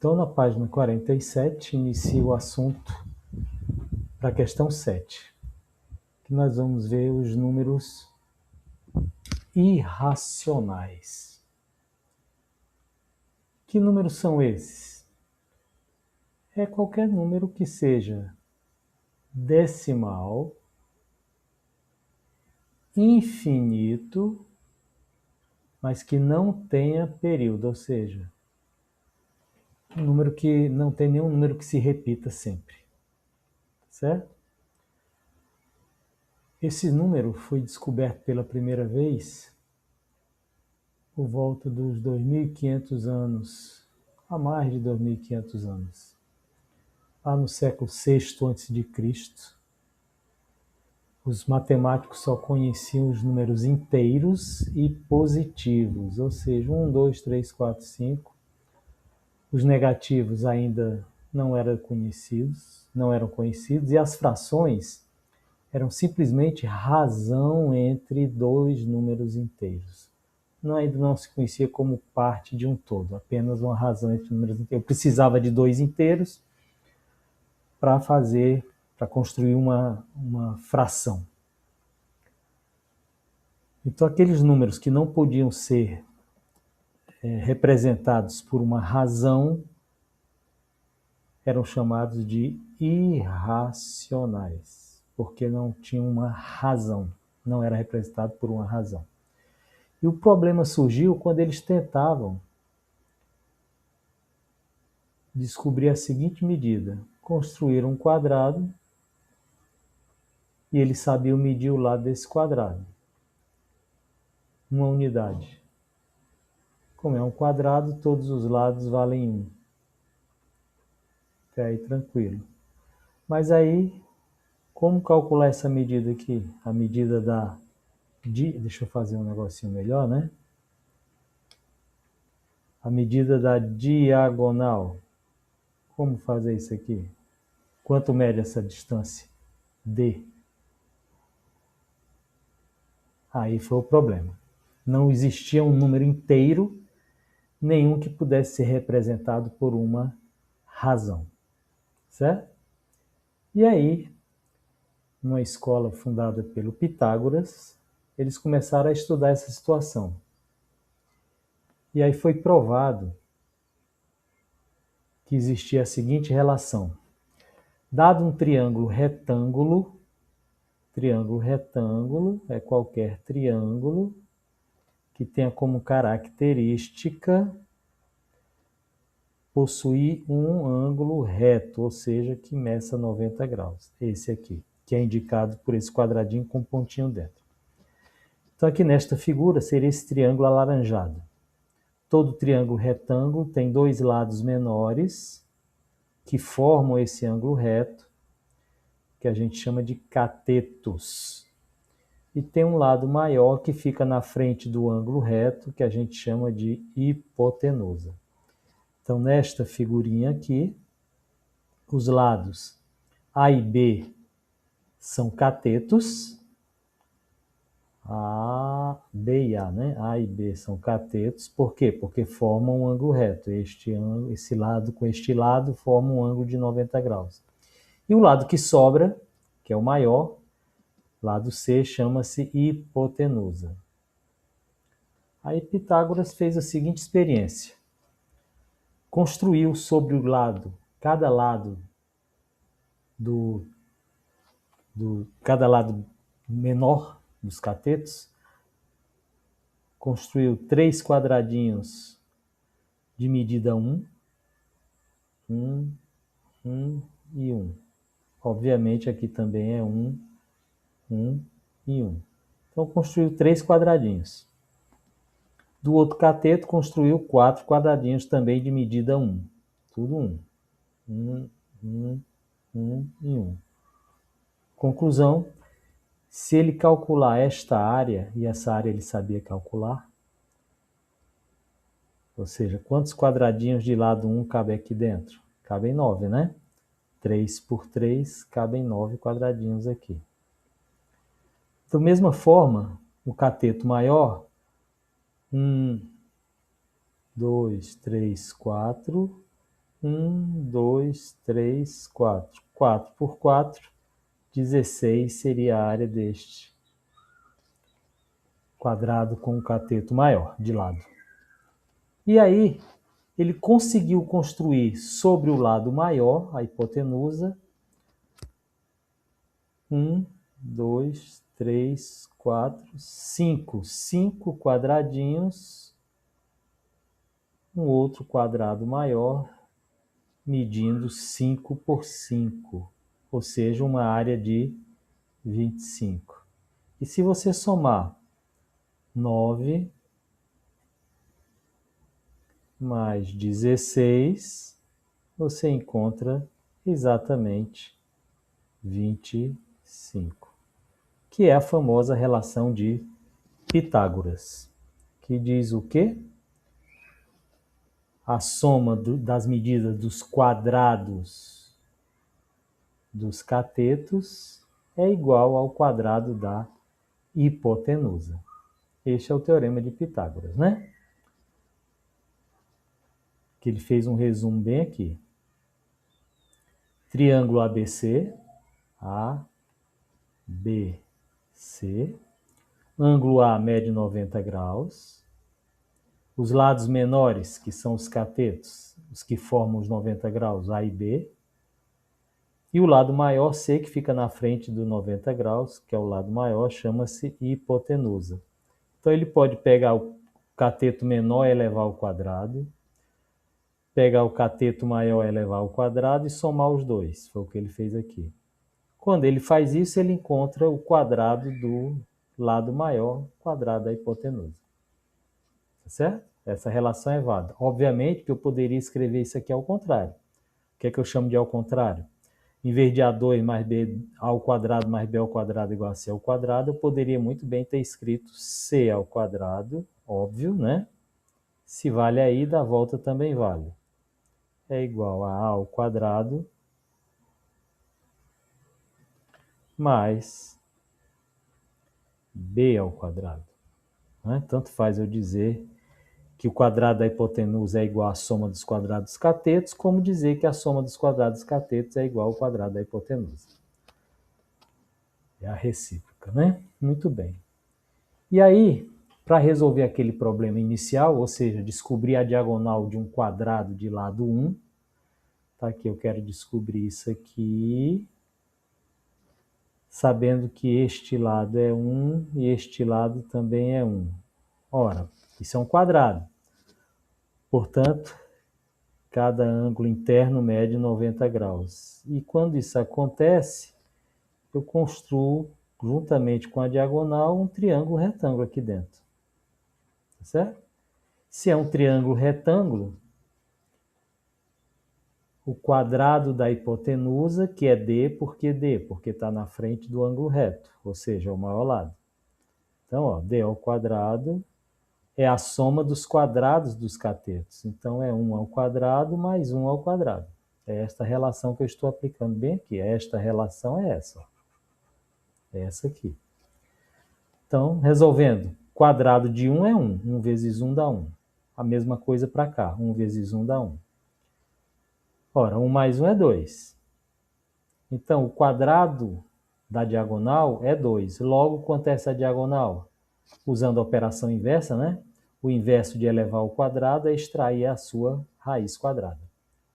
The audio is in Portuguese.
Então, na página 47, inicia o assunto para a questão 7, que nós vamos ver os números irracionais. Que números são esses? É qualquer número que seja decimal, infinito, mas que não tenha período, ou seja, um número que não tem nenhum número que se repita sempre, certo? Esse número foi descoberto pela primeira vez por volta dos 2.500 anos, há mais de 2.500 anos, lá no século VI a.C., os matemáticos só conheciam os números inteiros e positivos, ou seja, 1, 2, 3, 4, 5. Os negativos ainda não eram conhecidos, e as frações eram simplesmente razão entre dois números inteiros. Ainda não se conhecia como parte de um todo, apenas uma razão entre números inteiros. Eu precisava de dois inteiros para construir uma fração. Então, aqueles números que não podiam ser representados por uma razão eram chamados de irracionais, porque não tinham uma razão, não era representado por uma razão. E o problema surgiu quando eles tentavam descobrir a seguinte medida: construíram um quadrado e eles sabiam medir o lado desse quadrado, uma unidade. Como é um quadrado, todos os lados valem 1. Até aí tranquilo. Mas aí, como calcular essa medida aqui? A medida deixa eu fazer um negocinho melhor, né? A medida da diagonal. Como fazer isso aqui? Quanto mede essa distância? D. Aí foi o problema. Não existia um número inteiro, nenhum que pudesse ser representado por uma razão. Certo? E aí, numa escola fundada pelo Pitágoras, eles começaram a estudar essa situação. E aí foi provado que existia a seguinte relação. Dado um triângulo retângulo é qualquer triângulo que tenha como característica possuir um ângulo reto, ou seja, que meça 90 graus. Esse aqui, que é indicado por esse quadradinho com pontinho dentro. Então aqui nesta figura seria esse triângulo alaranjado. Todo triângulo retângulo tem dois lados menores que formam esse ângulo reto, que a gente chama de catetos. E tem um lado maior que fica na frente do ângulo reto, que a gente chama de hipotenusa. Então, nesta figurinha aqui, os lados A e B são catetos. B e A, né? A e B são catetos. Por quê? Porque formam um ângulo reto. Esse lado com este lado formam um ângulo de 90 graus. E o lado que sobra, que é o maior, lado C, chama-se hipotenusa. Aí Pitágoras fez a seguinte experiência. Construiu sobre o lado, cada lado menor dos catetos, construiu 3 quadradinhos de medida 1, 1 e 1. Obviamente aqui também é 1, 1 e 1. Então construiu 3 quadradinhos. Do outro cateto construiu 4 quadradinhos também de medida 1. Tudo 1. 1, 1, 1 e 1. Conclusão, se ele calcular esta área, e essa área ele sabia calcular, ou seja, quantos quadradinhos de lado 1 cabem aqui dentro? Cabem 9, né? 3 por 3, cabem 9 quadradinhos aqui. Da mesma forma, o cateto maior, 1, 2, 3, 4, 1, 2, 3, 4. 4 por 4, 16 seria a área deste quadrado com o cateto maior de lado. E aí, ele conseguiu construir sobre o lado maior, a hipotenusa, 1, 2, 3, 4, 5. 5 quadradinhos, um outro quadrado maior, medindo 5 por 5, ou seja, uma área de 25. E se você somar 9 mais 16, você encontra exatamente 25, que é a famosa relação de Pitágoras, que diz o quê? A soma das medidas dos quadrados dos catetos é igual ao quadrado da hipotenusa. Este é o teorema de Pitágoras, né? Que ele fez um resumo bem aqui. Triângulo ABC, ABC, ângulo A mede 90 graus, os lados menores, que são os catetos, os que formam os 90 graus, A e B, e o lado maior, C, que fica na frente do 90 graus, que é o lado maior, chama-se hipotenusa. Então ele pode pegar o cateto menor e elevar ao quadrado, pegar o cateto maior e elevar ao quadrado e somar os dois. Foi o que ele fez aqui. Quando ele faz isso, ele encontra o quadrado do lado maior, quadrado da hipotenusa. Tá certo? Essa relação é válida. Obviamente que eu poderia escrever isso aqui ao contrário. O que é que eu chamo de ao contrário? Em vez de A2 mais B ao quadrado mais B ao quadrado igual a C ao quadrado, eu poderia muito bem ter escrito C ao quadrado, óbvio, né? Se vale a ida, a volta também vale. É igual a A ao quadrado mais B ao quadrado. Né? Tanto faz eu dizer que o quadrado da hipotenusa é igual à soma dos quadrados dos catetos, como dizer que a soma dos quadrados dos catetos é igual ao quadrado da hipotenusa. É a recíproca, né? Muito bem. E aí, para resolver aquele problema inicial, ou seja, descobrir a diagonal de um quadrado de lado 1, tá aqui, eu quero descobrir isso aqui, sabendo que este lado é 1 e este lado também é 1. Ora, isso é um quadrado. Portanto, cada ângulo interno mede 90 graus. E quando isso acontece, eu construo, juntamente com a diagonal, um triângulo retângulo aqui dentro. Tá certo? Se é um triângulo retângulo, o quadrado da hipotenusa, que é D, por que D? Porque está na frente do ângulo reto, ou seja, é o maior lado. Então, ó, D ao quadrado é a soma dos quadrados dos catetos. Então, é 1 ao quadrado mais 1 ao quadrado. É esta relação que eu estou aplicando bem aqui. Esta relação é essa. Ó. É essa aqui. Então, resolvendo, quadrado de 1 é 1. 1 vezes 1 dá 1. A mesma coisa para cá. 1 vezes 1 dá 1. Ora, 1 mais 1 é 2. Então, o quadrado da diagonal é 2. Logo, quanto é essa diagonal? Usando a operação inversa, né? O inverso de elevar ao quadrado é extrair a sua raiz quadrada.